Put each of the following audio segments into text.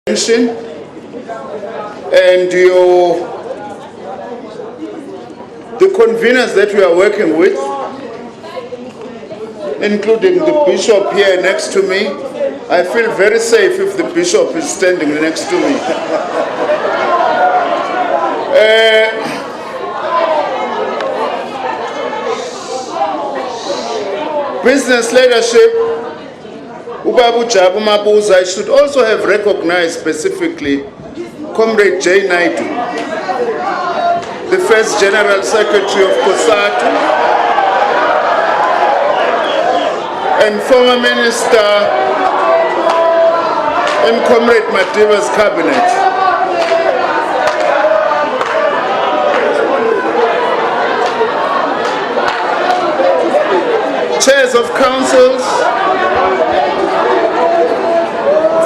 And the conveners that we are working with, including the bishop here next to me. I feel very safe if the bishop is standing next to me. Business leadership, Ubabu Jabu Mabuza, I should also have recognized specifically Comrade J. Naidu, the first General Secretary of COSATU and former Minister in Comrade Madiba's cabinet. Chairs of councils,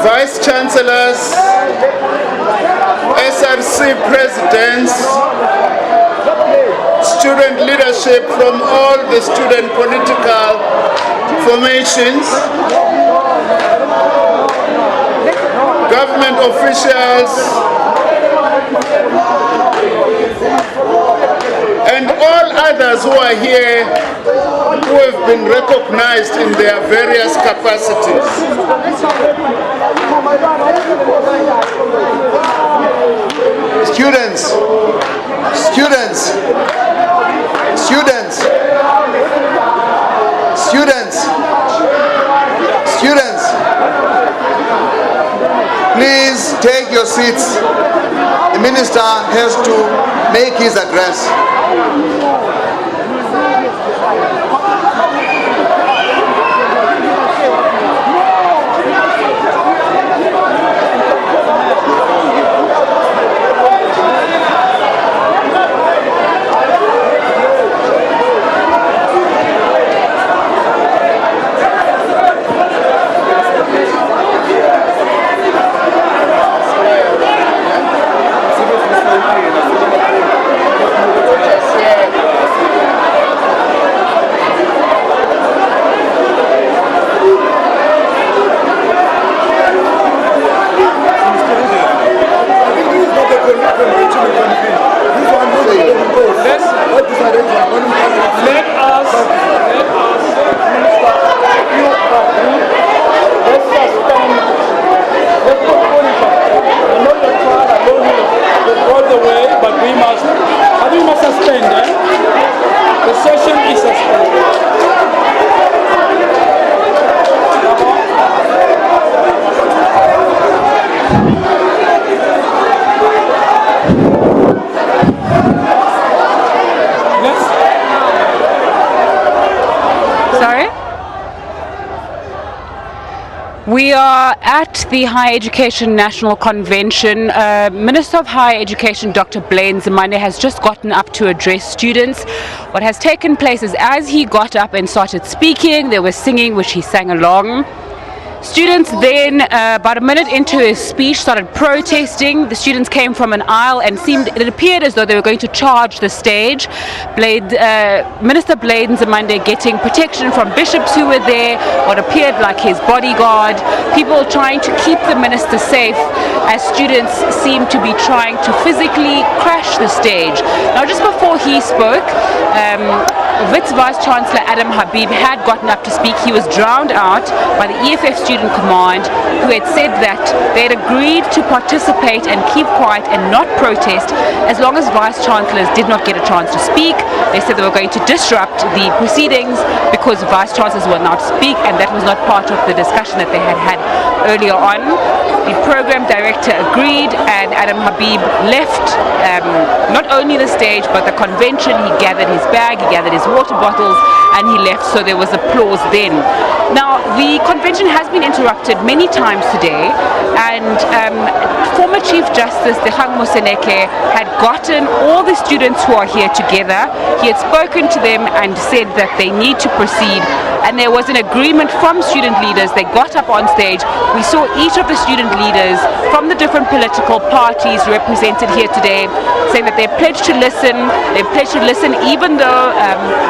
vice chancellors, SRC presidents, student leadership from all the student political formations, government officials, and all others who are here who have been recognized in their various capacities. Students, please take your seats. The minister has to make his address. We are at the Higher Education National Convention. Minister of Higher Education, Dr. Blaine Nzimande, has just gotten up to address students. What has taken place is as he got up and started speaking, there was singing, which he sang along. Students then, about a minute into his speech, started protesting. The students came from an aisle and it appeared as though they were going to charge the stage. Minister Blaine Nzimande getting protection from bishops who were there, what appeared like his bodyguard, people trying to keep the minister safe as students seemed to be trying to physically crash the stage. Now, just before he spoke, Wits Vice Chancellor Adam Habib had gotten up to speak. He was drowned out by the EFF Student Command, who had said that they had agreed to participate and keep quiet and not protest as long as Vice Chancellors did not get a chance to speak. They said they were going to disrupt the proceedings because Vice Chancellors will not speak, and that was not part of the discussion that they had had earlier on. The program director agreed, and Adam Habib left not only the stage but the convention. He gathered his bag, he gathered his water bottles, and he left, so there was applause then. Now, the convention has been interrupted many times today, and former Chief Justice Dikgang Moseneke had gotten all the students who are here together. He had spoken to them and said that they need to proceed and there was an agreement from student leaders. They got up on stage. We saw each of the student leaders from the different political parties represented here today saying that they pledged to listen. They pledged to listen even though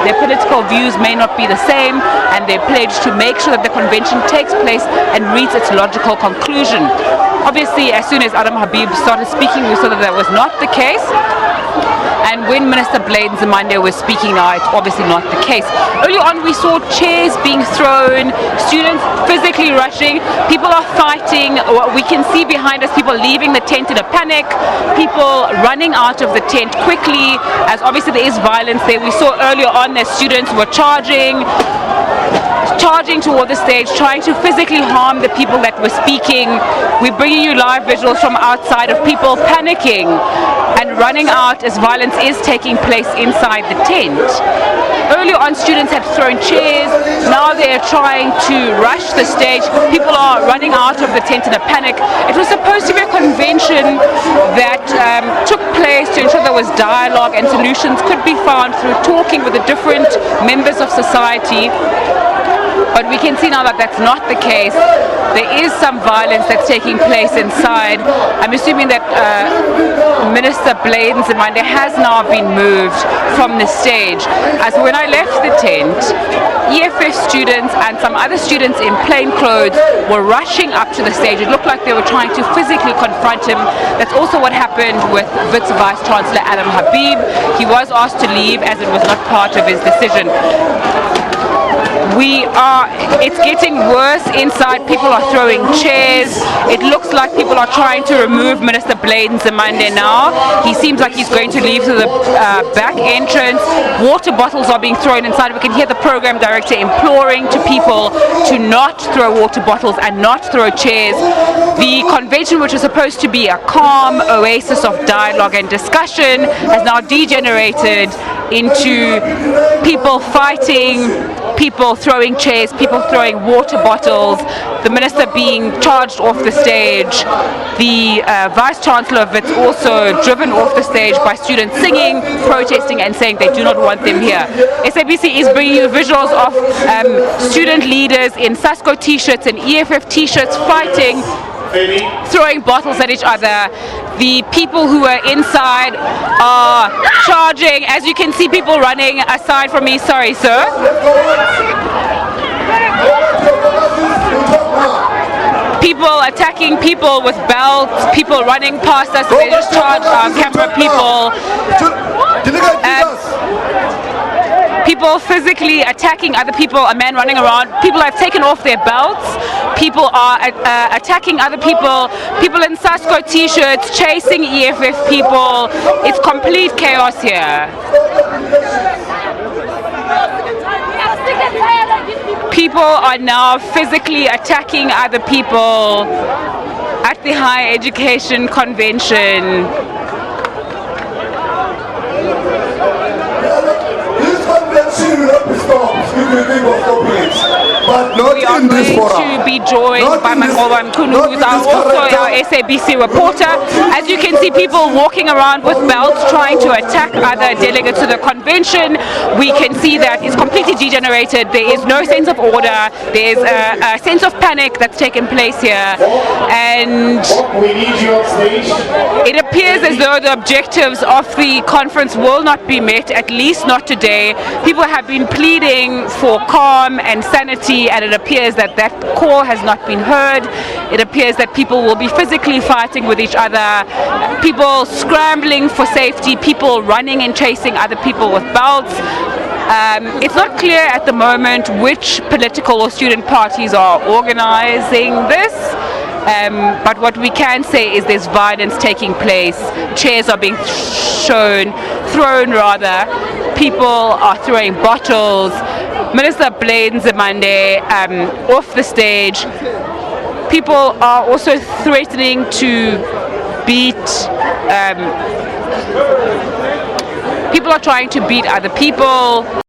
their political views may not be the same, and they pledged to make sure that the convention takes place and reaches its logical conclusion. Obviously, as soon as Adam Habib started speaking, we saw that that was not the case. And when Minister Blades Zimande was speaking now, it's obviously not the case. Early on, we saw chairs being thrown, students physically rushing, people are fighting. We can see behind us people leaving the tent in a panic, people running out of the tent quickly, as obviously there is violence there. We saw earlier on that students were charging toward the stage, trying to physically harm the people that were speaking. We're bringing you live visuals from outside of people panicking and running out as violence is taking place inside the tent. Earlier on, students had thrown chairs. Now they're trying to rush the stage. People are running out of the tent in a panic. It was supposed to be a convention that took place to ensure there was dialogue and solutions could be found through talking with the different members of society. But we can see now that that's not the case. There is some violence that's taking place inside. I'm assuming that Minister Blades Zimande has now been moved from the stage. As when I left the tent, EFF students and some other students in plain clothes were rushing up to the stage. It looked like they were trying to physically confront him. That's also what happened with Wits Vice Chancellor Adam Habib. He was asked to leave as it was not part of his decision. It's getting worse inside. People are throwing chairs. It looks like people are trying to remove Minister Blades Zimande now. He seems like he's going to leave through the back entrance. Water bottles are being thrown inside. We can hear the program director imploring to people to not throw water bottles and not throw chairs. The convention, which was supposed to be a calm oasis of dialogue and discussion, has now degenerated into people fighting, people throwing chairs, people throwing water bottles, the minister being charged off the stage, the Vice Chancellor of Wits also driven off the stage by students singing, protesting and saying they do not want them here. SABC is bringing you visuals of student leaders in SASCO t-shirts and EFF t-shirts fighting, throwing bottles at each other. The people who are inside are charging. As you can see, people running aside from me. Sorry, sir. People attacking people with belts, people running past us. They just charge camera people. People physically attacking other people, a man running around. People have taken off their belts. People are attacking other people. People in SASCO t-shirts chasing EFF people. It's complete chaos here. People are now physically attacking other people at the Higher Education Convention. We are going to be joined by Makoba Mkunu, who's also our SABC reporter. As you can see, people walking around with belts trying to attack other delegates to the convention. We can see that it's completely degenerated. There is no sense of order. There is a sense of panic that's taken place here. And it appears as though the objectives of the conference will not be met, at least not today. People have been pleading for calm and sanity, and it appears that that call has not been heard. It appears that people will be physically fighting with each other, people scrambling for safety, people running and chasing other people with belts. It's not clear at the moment which political or student parties are organizing this. But what we can say is there's violence taking place. Chairs are being thrown rather. People are throwing bottles. Minister Blades Zimande off the stage. People are also threatening to beat. People are trying to beat other people.